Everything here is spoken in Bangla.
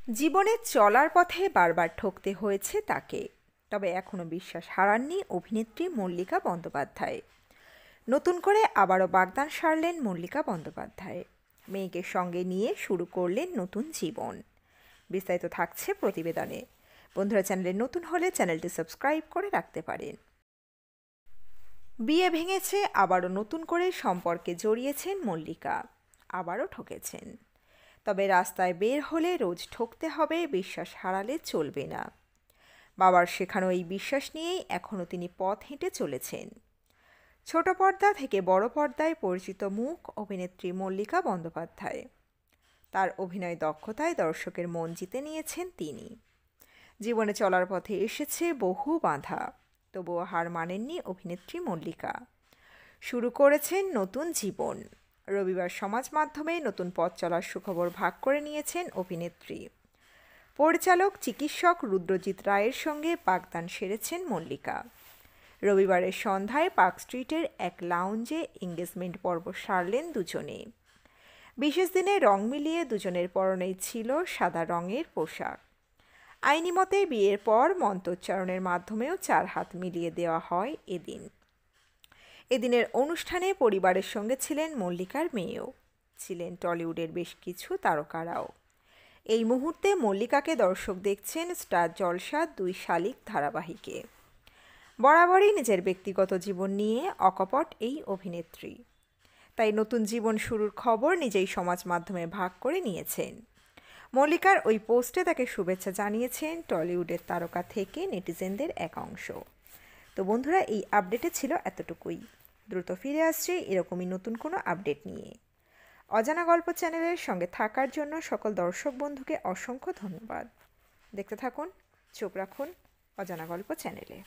জীবনে চলার পথে বারবার ঠকতে হয়েছে তাকে, তবে এখনও বিশ্বাস হারাননি অভিনেত্রী মল্লিকা বন্দ্যোপাধ্যায়। নতুন করে আবারও বাগদান সারলেন মল্লিকা বন্দ্যোপাধ্যায়। মেয়েকে সঙ্গে নিয়ে শুরু করলেন নতুন জীবন। বিস্তারিত থাকছে প্রতিবেদনে। বন্ধুরা, চ্যানেলে নতুন হলে চ্যানেলটি সাবস্ক্রাইব করে রাখতে পারেন। বিয়ে ভেঙেছে, আবারও নতুন করে সম্পর্কে জড়িয়েছেন মল্লিকা। আবারও ঠকেছেন। তবে রাস্তায় বের হলে রোজ ঠকতে হবে, বিশ্বাস হারালে চলবে না। বাবার শেখানো এই বিশ্বাস নিয়েই এখনও তিনি পথ হেঁটে চলেছেন। ছোট পর্দা থেকে বড় পর্দায় পরিচিত মুখ অভিনেত্রী মল্লিকা বন্দ্যোপাধ্যায়। তার অভিনয় দক্ষতায় দর্শকের মন জিতে নিয়েছেন তিনি। জীবনে চলার পথে এসেছে বহু বাধা, তবুও হার মানেননি অভিনেত্রী মল্লিকা। শুরু করেছেন নতুন জীবন। রবিবার সমাজ মাধ্যমে নতুন পথ চলার সুখবর ভাগ করে নিয়েছেন অভিনেত্রী। পরিচালক চিকিৎসক রুদ্রজিৎ রায়ের সঙ্গে বাগদান সেরেছেন মল্লিকা। রবিবারের সন্ধ্যায় পার্ক স্ট্রিটের এক লাউঞ্জে এঙ্গেজমেন্ট পর্ব সারলেন দুজনে। বিশেষ দিনে রং মিলিয়ে দুজনের পরনেই ছিল সাদা রঙের পোশাক। আইনি মতে বিয়ের পর মন্ত্রোচ্চারণের মাধ্যমেও 4 হাত মিলিয়ে দেওয়া হয় এদিন। এদিনের অনুষ্ঠানে পরিবারের সঙ্গে ছিলেন মল্লিকার মেয়েও, ছিলেন টলিউডের বেশ কিছু তারকারাও। এই মুহূর্তে মল্লিকাকে দর্শক দেখছেন স্টার জলসা 2 শালিক ধারাবাহিকে। বরাবরই নিজের ব্যক্তিগত জীবন নিয়ে অকপট এই অভিনেত্রী, তাই নতুন জীবন শুরুর খবর নিজেই সমাজ মাধ্যমে ভাগ করে নিয়েছেন। মল্লিকার ওই পোস্টে তাকে শুভেচ্ছা জানিয়েছেন টলিউডের তারকা থেকে নেটিজেনদের এক অংশ। তো বন্ধুরা, এই আপডেটে ছিল এতটুকুই। দ্রুত ফিরে আসছে এরকমই নতুন কোনো আপডেট নিয়ে। অজানা গল্প চ্যানেলের সঙ্গে থাকার জন্য সকল দর্শক বন্ধুকে অসংখ্য ধন্যবাদ। দেখতে থাকুন, চোখ রাখুন অজানা গল্প চ্যানেলে।